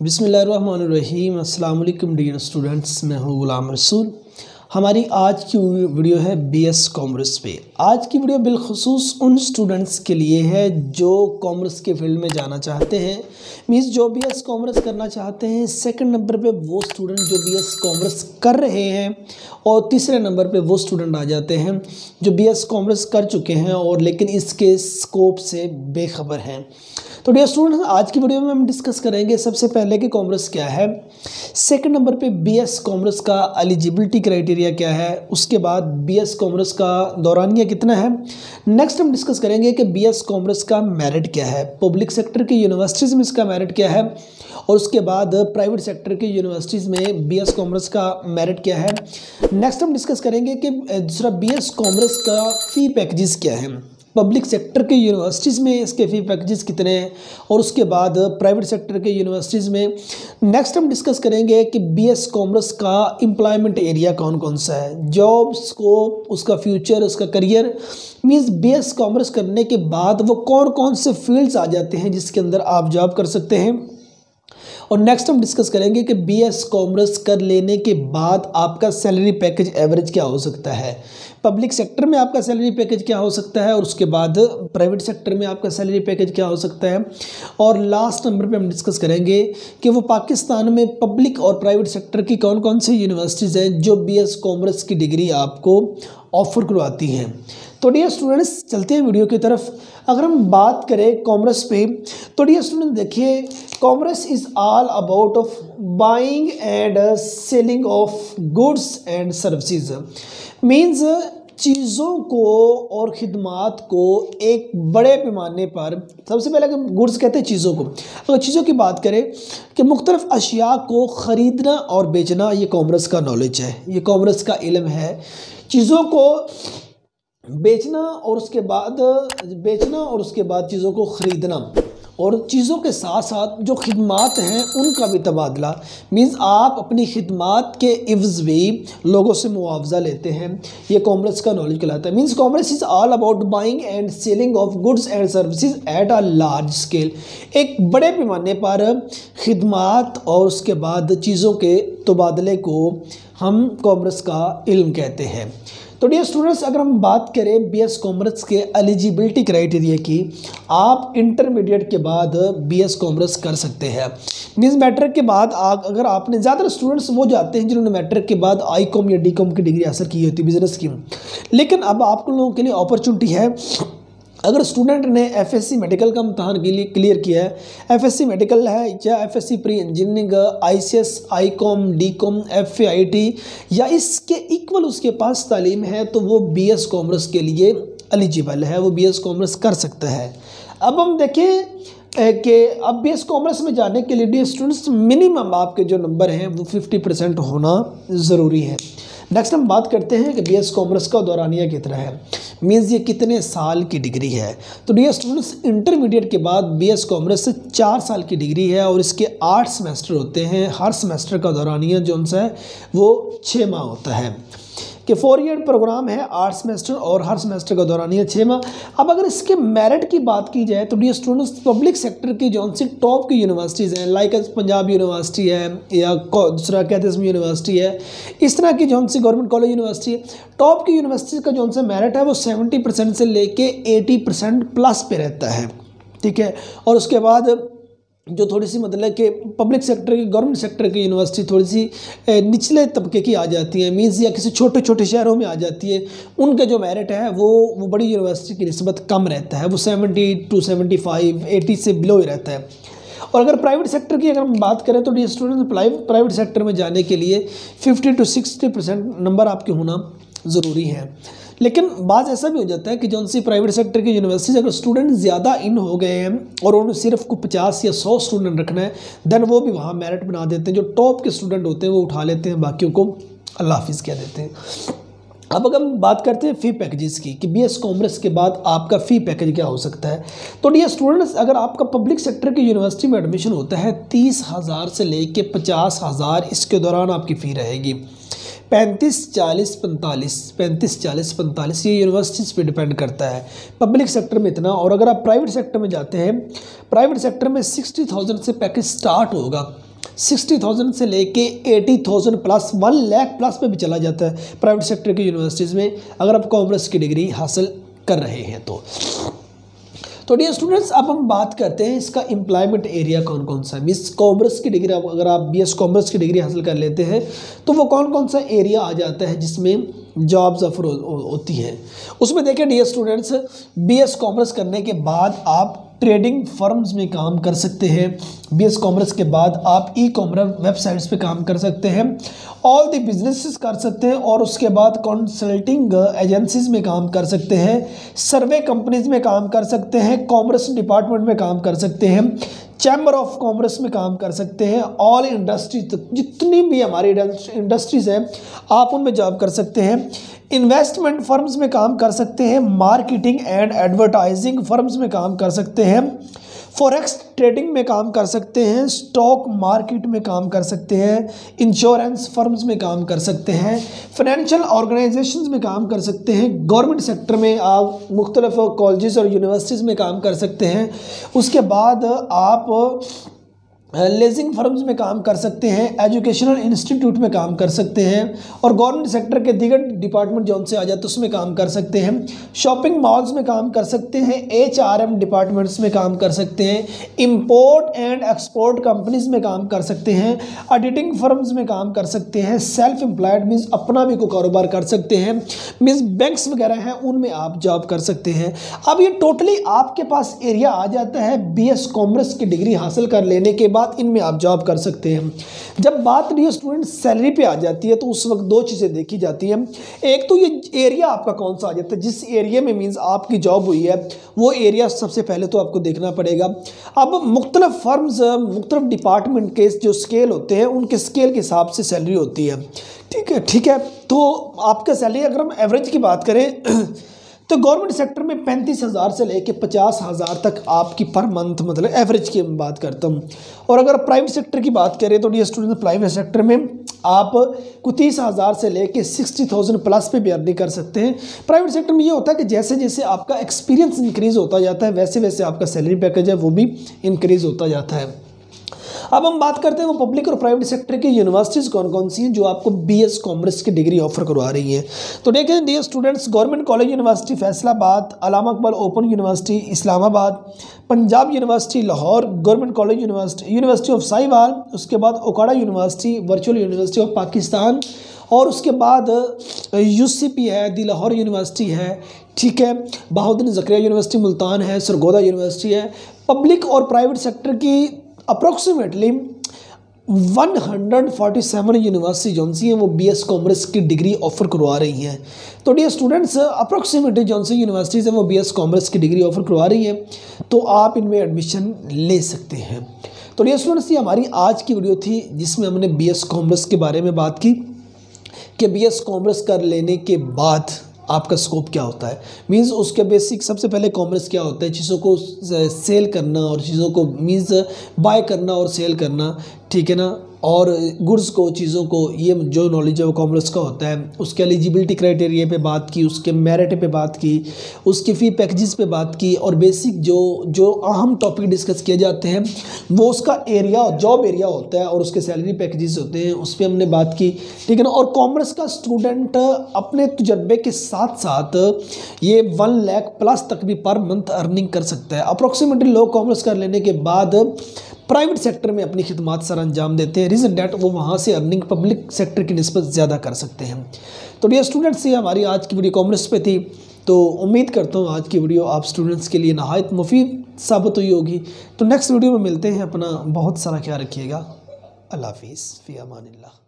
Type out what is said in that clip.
बिस्मिल्लाहिर्रहमानिर्रहीम। अस्सलाम वालेकुम डियर स्टूडेंट्स, मैं हूँ गुलाम रसूल। हमारी आज की वीडियो है बीएस कॉमर्स पे। आज की वीडियो बिलखुसूस उन स्टूडेंट्स के लिए है जो कॉमर्स के फील्ड में जाना चाहते हैं, मीन्स जो बीएस कॉमर्स करना चाहते हैं। सेकंड नंबर पे वो स्टूडेंट जो बीएस कॉमर्स कर रहे हैं, और तीसरे नंबर पे वो स्टूडेंट आ जाते हैं जो बीएस कॉमर्स कर चुके हैं और लेकिन इसके स्कोप से बेखबर हैं। तो डियर स्टूडेंट्स, आज की वीडियो में हम डिस्कस करेंगे सबसे पहले कि कॉमर्स क्या है, सेकंड नंबर पे बीएस कॉमर्स का एलिजिबिलिटी क्राइटेरिया क्या है, उसके बाद बीएस कॉमर्स का दौरानिया कितना है। नेक्स्ट हम डिस्कस करेंगे कि बीएस कॉमर्स का मेरिट क्या है, पब्लिक सेक्टर की यूनिवर्सिटीज़ में इसका मेरिट क्या है, और उसके बाद प्राइवेट सेक्टर की यूनिवर्सिटीज़ में बीएस कॉमर्स का मेरिट क्या है। नेक्स्ट हम डिस्कस करेंगे कि दूसरा बीएस कॉमर्स का फ़ी पैकेजेस क्या है, पब्लिक सेक्टर के यूनिवर्सिटीज़ में इसके फ़ी पैकेजेस कितने हैं, और उसके बाद प्राइवेट सेक्टर के यूनिवर्सिटीज़ में। नेक्स्ट हम डिस्कस करेंगे कि बीएस कॉमर्स का एम्प्लॉयमेंट एरिया कौन कौन सा है, जॉब स्कोप, उसका फ्यूचर, उसका करियर, मीन्स बीएस कॉमर्स करने के बाद वो कौन कौन से फील्ड्स आ जाते हैं जिसके अंदर आप जॉब कर सकते हैं। और नेक्स्ट हम डिस्कस करेंगे कि बीएस कॉमर्स कर लेने के बाद आपका सैलरी पैकेज एवरेज क्या हो सकता है, पब्लिक सेक्टर में आपका सैलरी पैकेज क्या हो सकता है, और उसके बाद प्राइवेट सेक्टर में आपका सैलरी पैकेज क्या हो सकता है। और लास्ट नंबर पे हम डिस्कस करेंगे कि वो पाकिस्तान में पब्लिक और प्राइवेट सेक्टर की कौन कौन सी यूनिवर्सिटीज़ हैं जो बीएस कॉमर्स की डिग्री आपको ऑफर करवाती हैं। तो डियर स्टूडेंट्स, चलते हैं वीडियो की तरफ। अगर हम बात करें कॉमर्स पे, तो डियर स्टूडेंट देखिए, commerce is all about of buying and selling of goods and services. Means चीज़ों को और ख़िदमात को एक बड़े पैमाने पर, सबसे पहले गुड्स कहते हैं चीज़ों को। अगर चीज़ों की बात करें कि मुख्तलिफ अशिया को ख़रीदना और बेचना, ये कॉमर्स का नॉलेज है, ये कॉमर्स का इल्म है। चीज़ों को बेचना और उसके बाद चीज़ों को ख़रीदना, और चीज़ों के साथ साथ जो खिदमात हैं उनका भी तबादला। मीन्स आप अपनी खिदमात के इवज़ भी लोगों से मुआवजा लेते हैं, ये कॉमर्स का नॉलेज कहलाता है। Means commerce is all about buying and selling of goods and services at a large scale. एक बड़े पैमाने पर खिदमात और उसके बाद चीज़ों के तबादले को हम कॉमर्स का इल्म कहते हैं। तो डियर स्टूडेंट्स, अगर हम बात करें बीएस कॉमर्स के एलिजिबिलिटी क्राइटेरिया की, आप इंटरमीडिएट के बाद बीएस कॉमर्स कर सकते हैं। मीन्स मैट्रिक के बाद अगर आपने, ज़्यादातर स्टूडेंट्स वो जाते हैं जिन्होंने मैट्रिक के बाद आईकॉम या डीकॉम की डिग्री हासिल की होती है बिजनेस की, लेकिन अब आप लोगों के लिए अपॉर्चुनिटी है। अगर स्टूडेंट ने एफएससी मेडिकल का इम्तहान के लिए क्लियर किया है, एफएससी मेडिकल है या FSC pre engineering, ICS, ICom, DCom, FA IT या इसके इक्वल उसके पास तालीम है, तो वो बीएस कॉमर्स के लिए एलिजिबल है, वो बीएस कॉमर्स कर सकता है। अब हम देखें कि अब बीएस कॉमर्स में जाने के लिए डियर स्टूडेंट्स मिनिमम आपके जो नंबर हैं वो 50% होना ज़रूरी है। नेक्स्ट हम बात करते हैं कि बीएस कॉमर्स का दौरानिया कितना है, मीन्स ये कितने साल की डिग्री है। तो डियर स्टूडेंट्स, इंटरमीडिएट के बाद बीएस कॉमर्स से 4 साल की डिग्री है और इसके 8 सेमेस्टर होते हैं। हर सेमेस्टर का दौरानिया जो उनसा है वो 6 माह होता है, कि 4 ईयर प्रोग्राम है, 8 सेमेस्टर और हर सेमेस्टर का दौरानिया 6 माह। अब अगर इसके मेरिट की बात की जाए तो डियर स्टूडेंट्स, पब्लिक सेक्टर की जौन सी टॉप की यूनिवर्सिटीज़ हैं, लाइक पंजाब यूनिवर्सिटी है या दूसरा कहते यूनिवर्सिटी है, इस तरह की जौन सी गवर्नमेंट कॉलेज यूनिवर्सिटी है, टॉप की यूनिवर्सिटी का जौन सा मेरिट है वो 70% से लेके 80% प्लस पे रहता है, ठीक है। और उसके बाद जो थोड़ी सी मतलब कि पब्लिक सेक्टर की, गवर्नमेंट सेक्टर की यूनिवर्सिटी थोड़ी सी निचले तबके की आ जाती है, मीन्स या किसी छोटे छोटे शहरों में आ जाती है, उनका जो मेरिट है वो बड़ी यूनिवर्सिटी की निस्बत कम रहता है, वो 70 to 75, 80 से बिलो ही रहता है। और अगर प्राइवेट सेक्टर की अगर हम बात करें तो डियर स्टूडेंट्स, प्राइवेट सेक्टर में जाने के लिए 50 to 60% नंबर आपके होना ज़रूरी है। लेकिन बात ऐसा भी हो जाता है कि जौन सी प्राइवेट सेक्टर की यूनिवर्सिटी अगर स्टूडेंट ज़्यादा इन हो गए हैं और उन्हें सिर्फ को 50 या 100 स्टूडेंट रखना है, देन वो भी वहाँ मेरिट बना देते हैं। जो टॉप के स्टूडेंट होते हैं वो उठा लेते हैं, बाकियों को अल्लाह हाफिज़ कह देते हैं। अब अगर हम बात करते हैं फ़ी पैकेजेस की कि बीएस कॉमर्स के बाद आपका फ़ी पैकेज क्या हो सकता है, तो डियर स्टूडेंट्स, अगर आपका पब्लिक सेक्टर की यूनिवर्सिटी में एडमिशन होता है 30,000 से लेके 50,000, इसके दौरान आपकी फ़ी रहेगी 35-40-45 ये यूनिवर्सिटीज़ पे डिपेंड करता है। पब्लिक सेक्टर में इतना, और अगर आप प्राइवेट सेक्टर में जाते हैं, प्राइवेट सेक्टर में 60,000 से पैकेज स्टार्ट होगा 60,000 से लेके 80,000 प्लस 1 लाख प्लस पे भी चला जाता है प्राइवेट सेक्टर की यूनिवर्सिटीज़ में, अगर आप कॉमर्स की डिग्री हासिल कर रहे हैं तो डियर स्टूडेंट्स, अब हम बात करते हैं इसका एम्प्लॉयमेंट एरिया कौन कौन सा है। मीन्स कॉमर्स की डिग्री, अगर आप बीएस कॉमर्स की डिग्री हासिल कर लेते हैं तो वो कौन कौन सा एरिया आ जाता है जिसमें जॉब्स ऑफर होती हैं। उसमें देखिए डियर स्टूडेंट्स, बीएस कॉमर्स करने के बाद आप ट्रेडिंग फर्म्स में काम कर सकते हैं। बीएस कॉमर्स के बाद आप ई कॉमर्स वेबसाइट्स पे काम कर सकते हैं, ऑल द बिजनेसेस कर सकते हैं, और उसके बाद कंसल्टिंग एजेंसीज में काम कर सकते हैं, सर्वे कंपनीज में काम कर सकते हैं, कॉमर्स डिपार्टमेंट में काम कर सकते हैं, चैम्बर ऑफ कॉमर्स में काम कर सकते हैं, ऑल इंडस्ट्री, जितनी भी हमारी इंडस्ट्रीज हैं आप उनमें जॉब कर सकते हैं, इन्वेस्टमेंट फर्म्स में काम कर सकते हैं, मार्केटिंग एंड एडवर्टाइजिंग फर्म्स में काम कर सकते हैं, फॉरेक्स ट्रेडिंग में काम कर सकते हैं, स्टॉक मार्केट में काम कर सकते हैं, इंश्योरेंस फर्म्स में काम कर सकते हैं, फाइनेंशियल ऑर्गेनाइजेशंस में काम कर सकते हैं, गवर्नमेंट सेक्टर में आप मुख्तलिफ कॉलेजेस और यूनिवर्सिटीज़ में काम कर सकते हैं। उसके बाद आप लेजिंग फर्म्स में काम कर सकते हैं, एजुकेशनल इंस्टीट्यूट में काम कर सकते हैं, और गवर्नमेंट सेक्टर के दीगर डिपार्टमेंट जो उनसे आ जाते हैं उसमें काम कर सकते हैं, शॉपिंग मॉल्स में काम कर सकते हैं, एचआरएम डिपार्टमेंट्स में काम कर सकते हैं, इंपोर्ट एंड एक्सपोर्ट कंपनीज में काम कर सकते हैं, ऑडिटिंग फर्म्स में काम कर सकते हैं, सेल्फ एम्प्लॉयड मीन्स अपना भी कोई कारोबार कर सकते हैं, मीन्स बैंक्स वगैरह हैं उनमें आप जॉब कर सकते हैं। अब ये टोटली आपके पास एरिया आ जाता है बीएस कॉमर्स की डिग्री हासिल कर लेने के बाद इनमें आप जॉब कर सकते हैं। जब बात डियर स्टूडेंट सैलरी पे आ जाती है तो उस वक्त दो चीज़ें देखी जाती हैं। एक तो ये एरिया आपका कौन सा आ जाता है, जिस एरिया में मीन्स आपकी जॉब हुई है वो एरिया सबसे पहले तो आपको देखना पड़ेगा। अब मुख्तलिफ फर्म्स, मुख्तलिफ डिपार्टमेंट के जो स्केल होते हैं उनके स्केल के हिसाब से सैलरी होती है। ठीक है। तो आपका सैलरी अगर हम एवरेज की बात करें तो गवर्नमेंट सेक्टर में 35,000 से लेके 50,000 तक आपकी पर मंथ, मतलब एवरेज की मैं बात करता हूँ। और अगर प्राइवेट सेक्टर की बात करें तो डियर स्टूडेंट प्राइवेट सेक्टर में आप को 30,000 से लेके 60,000 प्लस पे भी अर्निंग कर सकते हैं। प्राइवेट सेक्टर में ये होता है कि जैसे जैसे आपका एक्सपीरियंस इंक्रीज़ होता जाता है वैसे वैसे आपका सैलरी पैकेज है वो भी इंक्रीज़ होता जाता है। अब हम बात करते हैं वो पब्लिक और प्राइवेट सेक्टर की यूनिवर्सिटीज़ कौन कौन सी हैं जो आपको बीएस कॉमर्स की डिग्री ऑफर करवा रही हैं। तो देखें dear students, government college university Faisalabad, Allama Iqbal open university Islamabad, Punjab university Lahore, government college university, university of Sahiwal, उसके बाद Okara university, virtual university of Pakistan, और उसके बाद यूसीपी है, दी लाहौर यूनिवर्सिटी है, ठीक है, बहाउद्दीन ज़करिया यूनिवर्सिटी मुल्तान है, सरगोदा यूनिवर्सिटी है। पब्लिक और प्राइवेट सेक्टर की अप्रोक्सीमेटली 147 यूनिवर्सिटी जो सी हैं वो बीएस कॉमर्स की डिग्री ऑफर करवा रही हैं। तो डियर स्टूडेंट्स, अप्रोक्सीमेटली जो सी यूनिवर्सिटीज़ हैं वो बीएस कॉमर्स की डिग्री ऑफर करवा रही हैं, तो आप इनमें एडमिशन ले सकते हैं। तो डियर स्टूडेंट्स, ये हमारी आज की वीडियो थी जिसमें हमने बीएस कॉमर्स के बारे में बात की कि बीएस कॉमर्स कर लेने के बाद आपका स्कोप क्या होता है। मीन्स उसके बेसिक सबसे पहले कॉमर्स क्या होता है, चीज़ों को सेल करना और चीज़ों को मीन्स बाय करना और सेल करना, ठीक है ना, और गुड्स को, चीज़ों को, ये जो नॉलेज है वो कॉमर्स का होता है। उसके एलिजिबिलिटी क्राइटेरिया पे बात की, उसके मेरिट पे बात की, उसकी फ़ी पैकेजेस पे बात की, और बेसिक जो अहम टॉपिक डिस्कस किए जाते हैं वो उसका एरिया, जॉब एरिया होता है और उसके सैलरी पैकेजेस होते हैं, उस पर हमने बात की, ठीक है ना। और कॉमर्स का स्टूडेंट अपने तजर्बे के साथ साथ ये 1 लाख प्लस तक भी पर मंथ अर्निंग कर सकता है। अप्रोक्सीमेटली लोग कॉमर्स कर लेने के बाद प्राइवेट सेक्टर में अपनी खिदमत सर अंजाम देते हैं, रीज़न डैट वो वहाँ से अर्निंग पब्लिक सेक्टर की निस्बत ज़्यादा कर सकते हैं। तो डियर स्टूडेंट्स, ये हमारी आज की वीडियो कॉमर्स पे थी। तो उम्मीद करता हूँ आज की वीडियो आप स्टूडेंट्स के लिए नहायत मुफीद साबित हुई होगी। तो नेक्स्ट वीडियो में मिलते हैं। अपना बहुत सारा ख्याल रखिएगा। अल्लाह हाफिज़, फ़ी अमानिल्लाह।